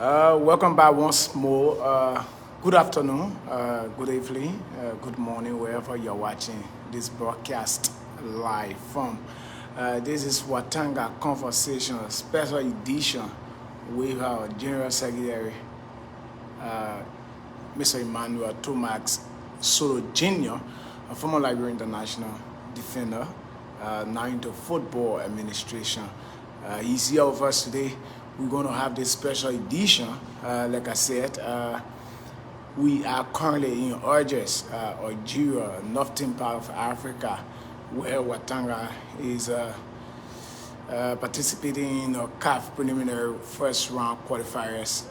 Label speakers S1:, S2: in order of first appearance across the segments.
S1: Welcome back once more. Good afternoon, good evening, good morning, wherever you're watching this broadcast live from. This is Watanga Conversation, special edition with our General Secretary, Mr. Emmanuel Tomax Solo Jr., a former Liberian international defender, now into football administration. He's here with us today. We're going to have this special edition. Like I said, we are currently in Algiers, Algeria, northern part of Africa, where Watanga is participating in a CAF preliminary first round qualifiers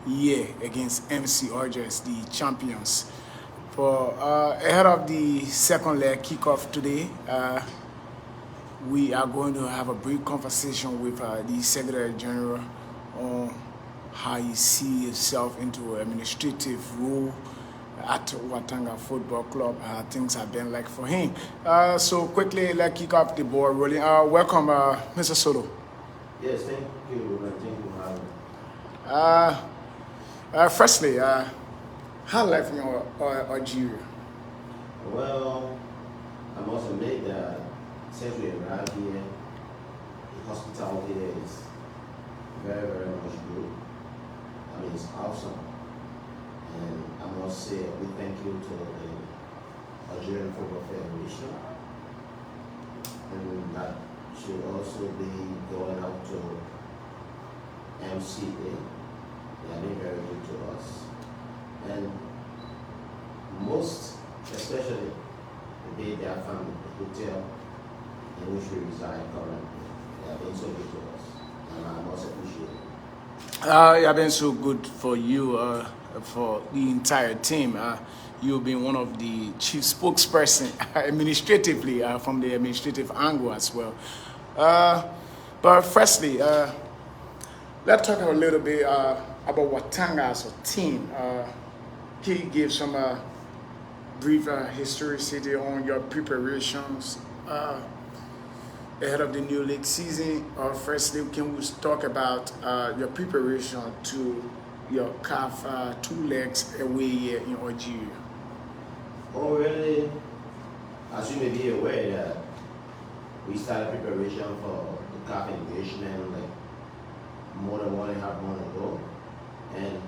S1: year against MC Algiers, the champions. For ahead of the second leg kickoff today, we are going to have a brief conversation with the Secretary General on how he sees himself into an administrative role at Watanga Football Club, how things have been like for him. So quickly, let's kick off the ball rolling. Welcome, Mr. Soto.
S2: Yes, thank you, Roland. Thank you for having me.
S1: Firstly, how life in Algeria?
S2: Well, I must admit that since we arrived here, the hospitality there is very, very much good. I mean, it's awesome. And I must say, we thank you to the Algerian Football Federation. And that should also be going out to MCA. They have been very good to us. And most, especially the day their family, the hotel in which we reside currently, they have been so good to us. And I must appreciate it.
S1: It has been so good for you, for the entire team. You've been one of the chief spokesperson administratively, from the administrative angle as well. But firstly, let's talk a little bit about Watanga as a team. Can you give some brief historicity on your preparations ahead of the new league season? Or firstly, can we talk about your preparation to your CAF 2 legs away here in Algeria?
S2: Oh, really? As you may be aware that we started preparation for the CAF engagement like more than 1.5 months ago. And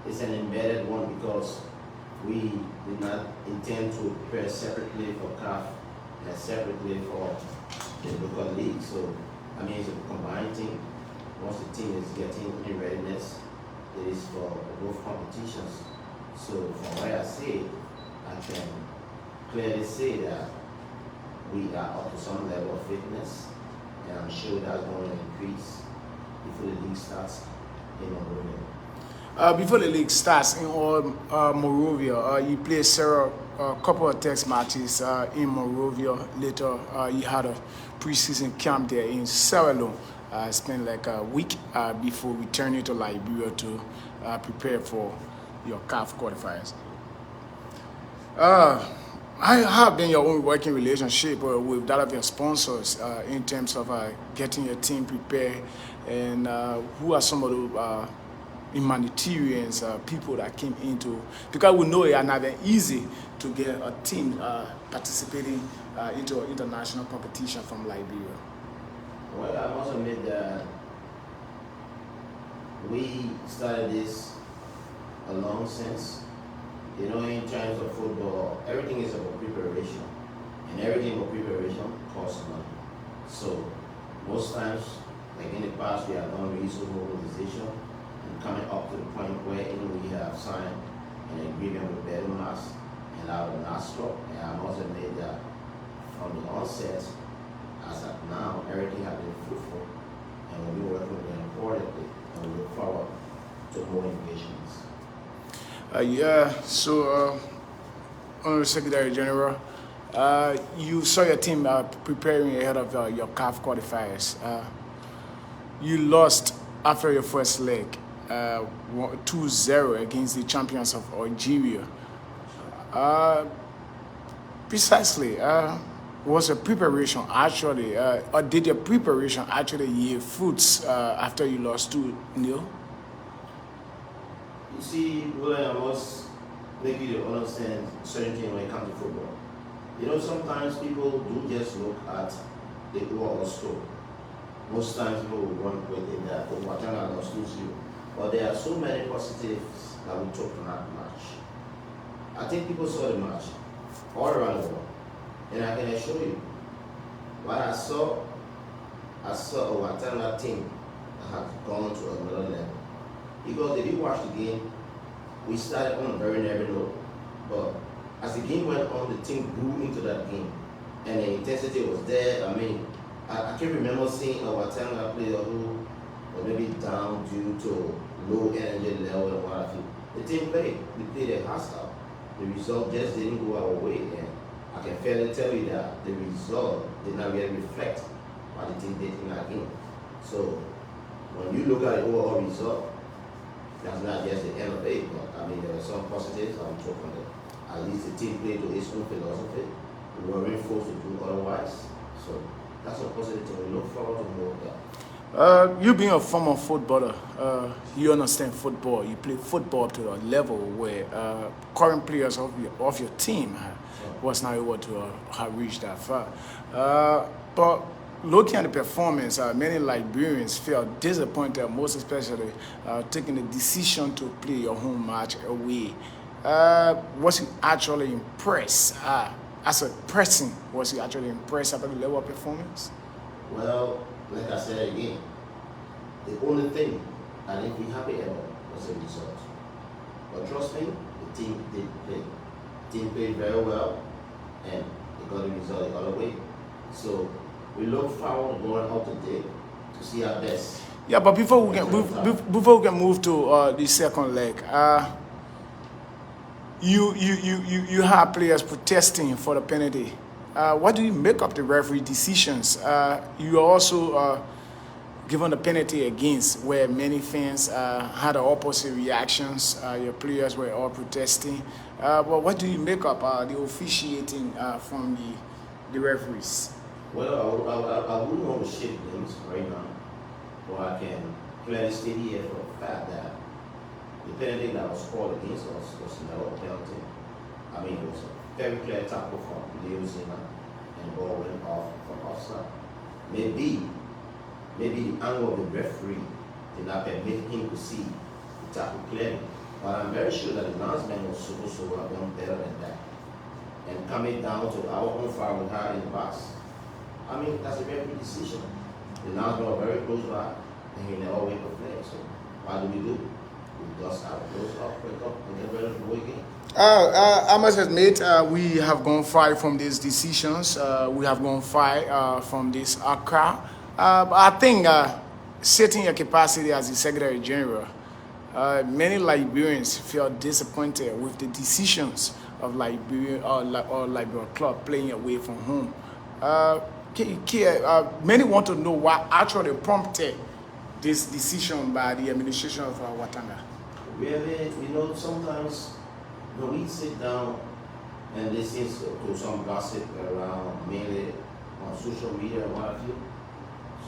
S2: it's an embedded one because we did not intend to prepare separately for CAF and separately for the local league. So, I mean, it's a combined thing. Once the team is getting in readiness, it is for both competitions. So, from what I say, I can clearly say that we are up to some level of fitness, and I'm sure that's going to increase before the league starts in Monrovia.
S1: Before the league starts in Monrovia, you played a couple of test matches in Monrovia. Later, you had a preseason camp there in Sierra Leone. Spent like a week before returning to Liberia to prepare for your CAF qualifiers. How have been your own working relationship with that of your sponsors in terms of getting your team prepared, and who are some of the humanitarians, people that came into, because we know it is not been easy to get a team participating into an international competition from Liberia?
S2: Well, I must admit that we started this a long since. You know, in terms of football, everything is about preparation, and everything about preparation costs money. So most times, like in the past, we have done resource mobilization and coming up to the point where we have signed an agreement with Bedomas and out of Nastro. And I must admit that from the onset, as of now, everything has been fruitful, and we'll be working with them accordingly, and we look forward to more engagements.
S1: Honorable Secretary General, you saw your team preparing ahead of your CAF qualifiers. You lost after your first leg, 2-0 against the champions of Algeria. Precisely, was your preparation actually, or did your preparation actually yield fruits after you lost 2-0?
S2: You see, Roland, I must make you to understand certain things when it comes to football. You know, sometimes people do just look at the overall score. Most times people will run within that, oh, Watanga lost 2-0. But there are so many positives that we took from that match. I think people saw the match all around the world. And I can assure you, what I saw a Watanga team that had gone to another level. Because if you watch the game, we started on a very narrow note. But as the game went on, the team grew into that game. And the intensity was there. I mean, I can remember seeing a Watanga player who was maybe down due to low energy level and what have you. The team played. We played a hostile. The result just didn't go our way. And I can fairly tell you that the result did not really reflect what the team did in that game. So when you look at the overall result, that's not just the end of it, but I mean there were some positives I'm talking about. At least the team played to its own philosophy. We weren't forced to do otherwise. So that's a positive thing. We look forward to more of that.
S1: You being a former footballer, you understand football. You play football to a level where current players of your team was not able to have reached that far. But looking at the performance, many Liberians felt disappointed, most especially taking the decision to play your home match away. Was you actually impressed? As a person, was you actually impressed about the level of performance?
S2: Well, like I said again, the only thing I didn't be happy about was the result. But trust me, the team did play. The team played very well, and they got the result the other way. So we look forward to going out today to see our best.
S1: Yeah, but before we can move to the second leg, you have players protesting for the penalty. What do you make of the referee decisions? You are also given the penalty against, where many fans had the opposite reactions. Your players were all protesting. But what do you make of the officiating from the referees?
S2: Well, I wouldn't want to shake things right now, but I can clearly state here for a fact that the penalty that was called against us was never a penalty. I mean, it was a very clear tackle from Leo Zima, and the ball went off from offside. Maybe the angle of the referee did not permit him to see the tackle clearly. But I'm very sure that the linesman was supposed to have done better than that. And coming down to our own foul with her in the box, I mean, that's a referee decision. The linesman was very close by, and he never went to play. So what do? We dust our clothes off, wake up, and get ready for the weekend.
S1: I must admit, we have gone far from these decisions. We have gone far from this Accra. But I think, setting your capacity as the Secretary General, many Liberians feel disappointed with the decisions of Liberia or Liberia club playing away from home. Many want to know what actually prompted this decision by the administration of Watanga.
S2: Really, sometimes when we sit down and listen to some gossip around, mainly on social media and what have you,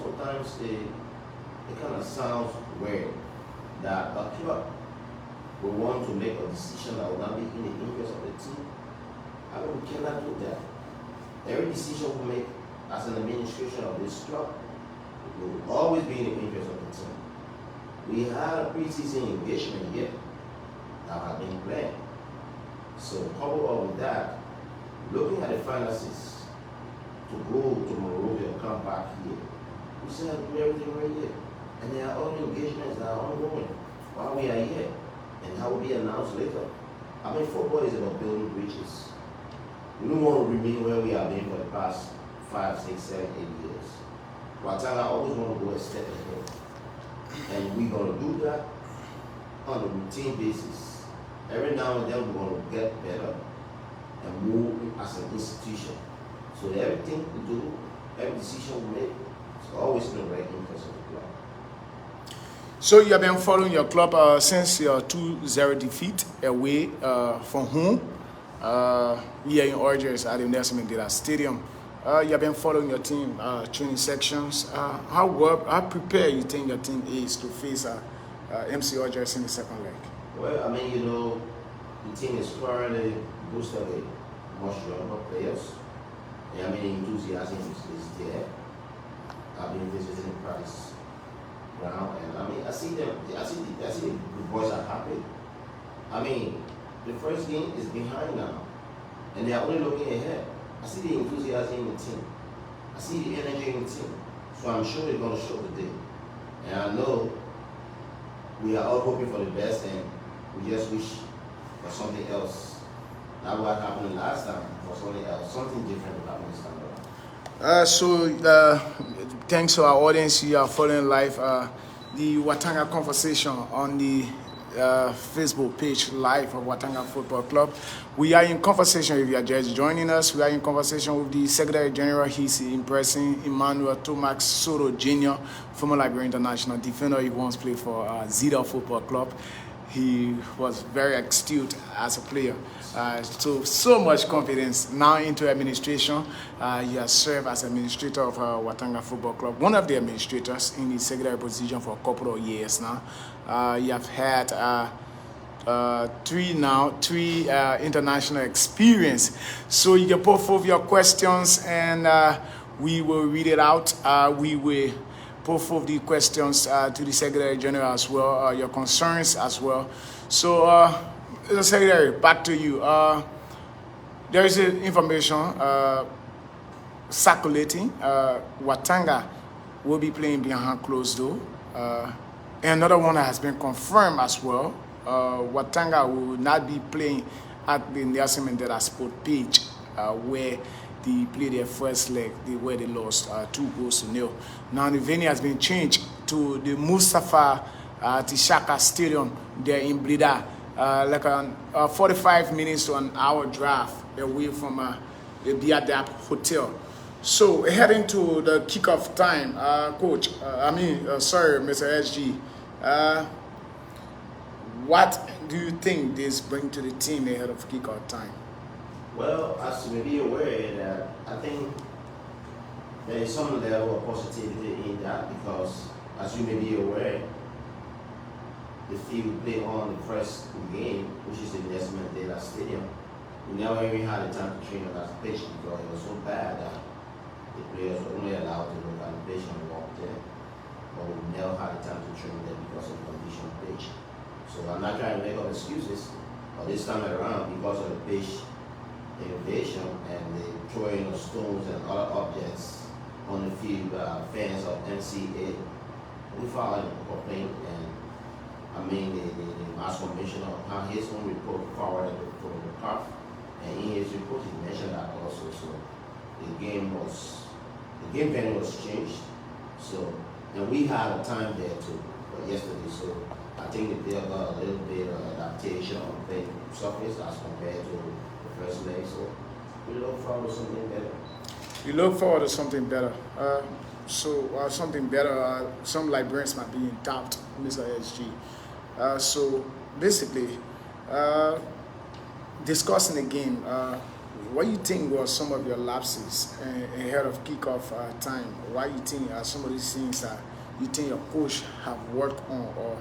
S2: sometimes it kind of sounds weird that a club will want to make a decision that will not be in the interest of the team. I mean, we cannot do that. Every decision we make as an administration of this club will always be in the interest of the team. We had a preseason engagement here that had been planned. So coupled up with that, looking at the finances to go to Monrovia and come back here, we still have to do everything right here. And there are other engagements that are ongoing while we are here, and that will be announced later. I mean, football is about building bridges. We don't want to remain where we have been for the past 5, 6, 7, 8 years. Watanga always want to go a step ahead. And we're going to do that on a routine basis. Every now and then we're going to get better and move as an institution. So everything we do, every decision we make, is always in the right interest of the club.
S1: So you have been following your club since your 2-0 defeat away from home here in Orgers at the Nelson Mandela Stadium. You have been following your team training sections. How prepared you think your team is to face MC Orgers in the second leg?
S2: Well, I mean, the team is currently boosted with much younger players. And I mean, enthusiasm is there. I've been visiting practice ground, and I mean, I see them. I see the boys are happy. I mean, the first game is behind now, and they are only looking ahead. I see the enthusiasm in the team. I see the energy in the team. So I'm sure they're going to show today. And I know we are all hoping for the best, and we just wish for something else. Not what happened last time, for something else, something different will happen this time
S1: around. Thanks to our audience, you are following live the Watanga conversation on the Facebook page live of Watanga Football Club. We are in conversation, if you are just joining us, we are in conversation with the Secretary General, he's in person, Emmanuel Tomax Soto Jr., former Liberian international defender. He once played for Zeta Football Club. He was very astute as a player. So much confidence now into administration. He has served as administrator of Watanga Football Club, one of the administrators in the secretary position for a couple of years now. You have had three international experience. So you can put forth your questions and we will read it out. We will put forth the questions to the Secretary General as well, your concerns as well. So, the Secretary, back to you. There is information circulating. Watanga will be playing behind closed door. And another one has been confirmed as well. Watanga will not be playing at the Nelson Mandela Sport pitch where they played their first leg, where they lost 2-0. Now the venue has been changed to the Mustafa Tishaka Stadium there in Blida, like a 45 minutes to an hour drive away from the Biadap Hotel. So heading to the kickoff time, Coach, Mr. SG, what do you think this brings to the team ahead of kickoff time?
S2: Well, as you may be aware, that I think there is some level of positivity in that because, as you may be aware, the field played on the first game, which is the Nelson Mandela Stadium. We never even had the time to train on that pitch because it was so bad that the players were only allowed to look at the pitch and walk there. But we never had the time to train there because of the condition of the pitch. So I'm not trying to make up excuses, but this time around, because of the pitch innovation and the throwing of stones and other objects on the field, fans of MCA, we filed a complaint, and I mean the mass commissioner had his own report forwarded to the CAF, and in his report he mentioned that also. So the game venue was changed. So and we had a time there too, but yesterday. So I think they did a little bit of adaptation on the surface as compared to the first leg. So we look forward to something better.
S1: You look forward to something better. Something better. Some Liberians might be in doubt, Mr. SG. So basically, discussing the game, what do you think was some of your lapses ahead of kickoff time? Why you think some of these things that you think your coach have worked on or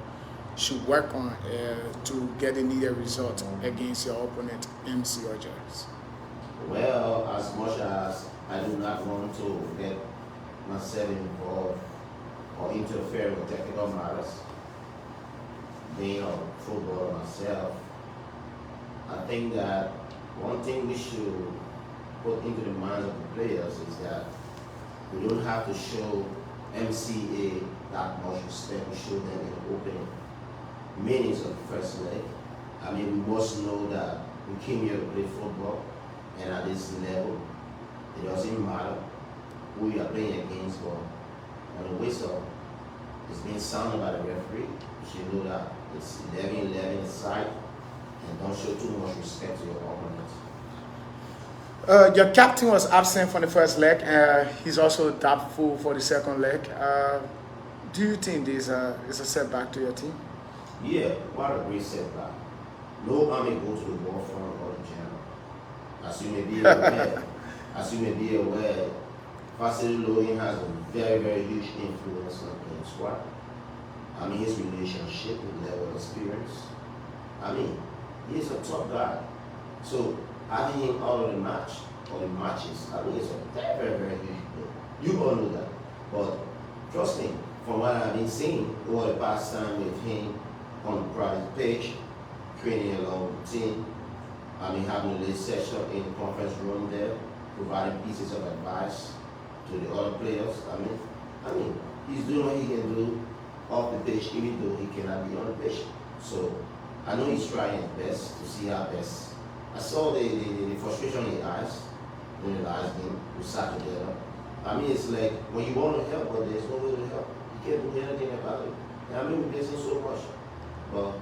S1: should work on to get the needed result against your opponent, MC Rogers?
S2: Well, as much as I do not want to get myself involved or interfere with technical matters, being a footballer myself, I think that one thing we should put into the minds of the players is that we don't have to show MCA that much respect. We show them in the opening minutes of the first leg. I mean, we must know that we came here to play football, and at this level, it doesn't matter who you are playing against, but when the whistle is being sounded by the referee, you should know that it's 11-11 inside, and don't show too much respect to your opponent.
S1: Your captain was absent for the first leg. He's also doubtful for the second leg. Do you think this is a setback to your team?
S2: Yeah, what a great setback. No army goes to the war front or the general. As you may be aware, Facility Logan has a very, very huge influence on the playing squad. I mean, his relationship with level of experience, I mean, he's a top guy. So having him out of the match or the matches, I mean, it's a very, very, very huge deal. You all know that. But trust me, from what I've been seeing over the past time with him on the private page, training along with the team, I mean, having a little session in the conference room there, providing pieces of advice to the other players. I mean, he's doing what he can do off the pitch, even though he cannot be on the pitch. So I know he's trying his best to see how best. I saw the frustration in his eyes in the last game. We sat together. I mean, it's like when you want to help, but there's no way to help. You can't do anything about it. And I mean, we're missing so much. But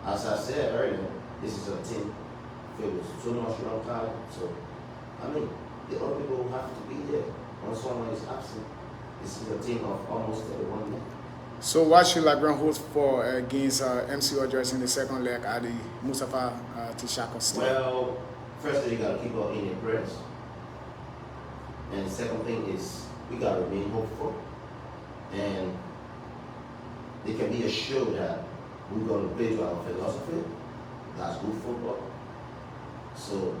S2: as I said earlier, this is a team filled with so much young talent. So, I mean, the other people who have to be there when someone is absent. This is a team of almost 31 men.
S1: So what should Liberian host for against MC Rogers in the second leg at the Mustafa Tishako Stadium?
S2: Well, firstly, you got to keep up in your prayers. And the second thing is, we got to remain hopeful. And it can be assured that we're going to play to our philosophy. That's good football. So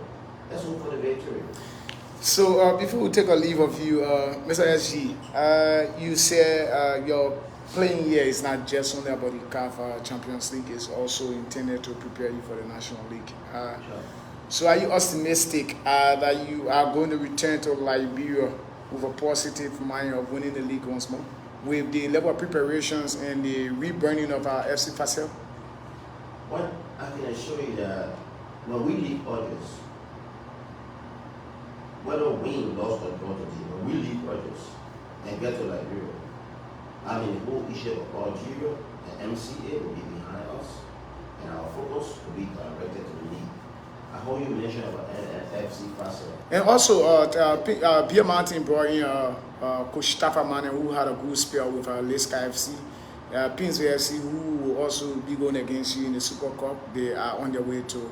S2: let's hope for the victory.
S1: So before we take a leave of you, Mr. SG, you said your playing year is not just only about the CAF Champions League, it's also intended to prepare you for the National League.
S2: Sure.
S1: So are you optimistic that you are going to return to Liberia with a positive mind of winning the league once more? With the level of preparations and the rebranding of our FC Facel?
S2: Well, I can assure you that when we leave others, whether win, loss, or draw today, when we leave others and get to Liberia, I mean, the whole issue of Algeria and MCA will be behind us, and our focus will be directed to the league. I hope you mentioned about FC Facel.
S1: And also, Beer Mountain brought in Coach Tafa Mane, who had a good spell with Leska FC. Pinsville FC, who will also be going against you in the Super Cup. They are on their way to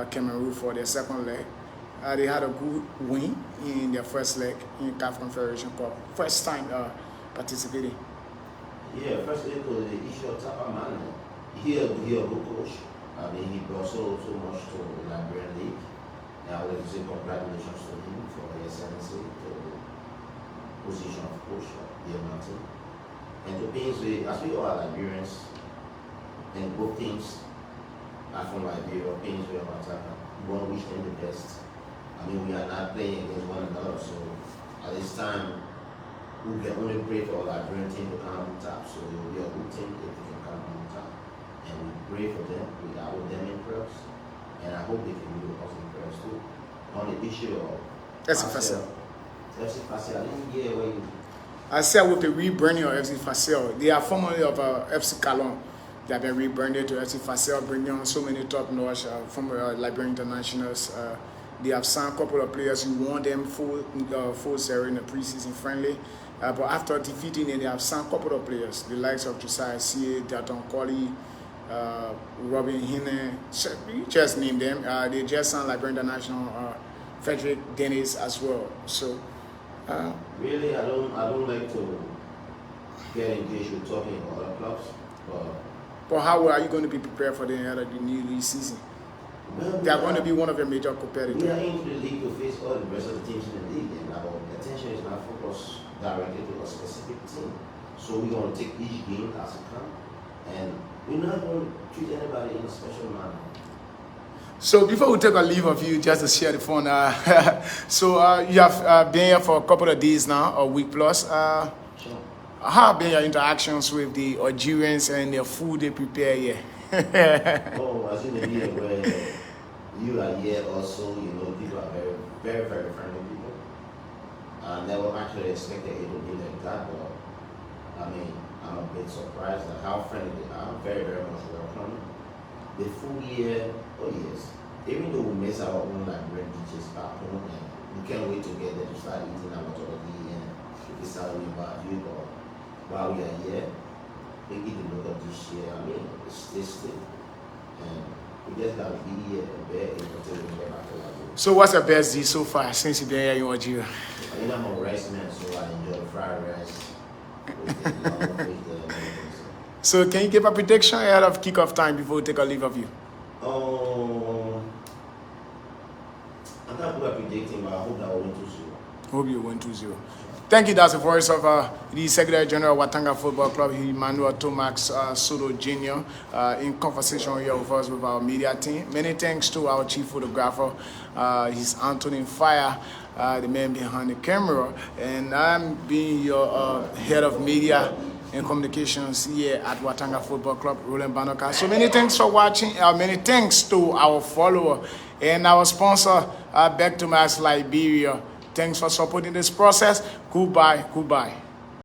S1: Cameroon for their second leg. They had a good win in their first leg in CAF Confederation Cup. First time participating.
S2: Yeah, first thing was the issue of Tafa Mane. He a good coach. I mean, he brought so much to the Liberian League. And I would like to say congratulations to him for his ascendancy to the position of coach at Beer Mountain. And to Pinsville, as we all are Liberians, and both teams are from Liberia, Pinsville and Watanga, we want to wish them the best. I mean, we are not playing against one another, so at this time, we can only pray for our Liberian team to come on top. So it will be a good team if they can come on top. And we pray for them, we are with them in prayers, and I hope they can do us in prayers too. On the issue of
S1: FC Facel.
S2: FC Facel, I didn't get where you.
S1: I said with the rebranding of FC Facel, they are formerly of FC Calon. They have been rebranded to FC Facel, bringing on so many top-notch former Liberian internationals. They have signed a couple of players who won them full series in the preseason friendly. But after defeating them, they have signed a couple of players, the likes of Josiah C.A., Daton Colley, Robin Hine, you just name them. They just signed Liberian international Frederick Dennis as well. So.
S2: Really, I don't like to get engaged with talking about other clubs,
S1: but how are you going to be prepared for the end of the new league season?
S2: Well,
S1: they are going to be one of your major competitors.
S2: We are into the league to face all the rest of the teams in the league, and our attention is not focused directly to a specific team. So we're going to take each game as it comes, and we're not going to treat anybody in a special manner.
S1: So before we take a leave of you, just to share the phone, so you have been here for a couple of days now, a week plus.
S2: Sure.
S1: How have been your interactions with the Algerians and the food they prepare here?
S2: Oh, as you may be aware, you are here also, people are very, very, very friendly people. I never actually expected it to be like that, but I mean, I'm a bit surprised at how friendly they are. Very, very much welcome. The food here, oh yes, even though we miss our own Liberian dishes back home, and we can't wait to get there to start eating our turkey and we start learning about you, but while we are here, we eat the local dish here. I mean, it's tasty, and we just gotta be here and bear it until we get back to Liberia.
S1: So what's your best dish so far since you've been here in Algeria?
S2: I mean, I'm a rice man, so I enjoy fried rice with the long fish and everything.
S1: So can you give a prediction ahead of kickoff time before we take a leave of you?
S2: I can't put a predicting, but I hope that will win 2-0.
S1: Hope you win 2-0. Thank you. That's the voice of the Secretary General of Watanga Football Club, Emmanuel Tomax Soto Jr., in conversation here with us with our media team. Many thanks to our chief photographer, he's Anthony Fire, the man behind the camera, and I'm being your head of media and communications here at Watanga Football Club, Roland Bandorkai. So many thanks for watching. Many thanks to our follower and our sponsor, Back to Max Liberia. Thanks for supporting this process. Goodbye.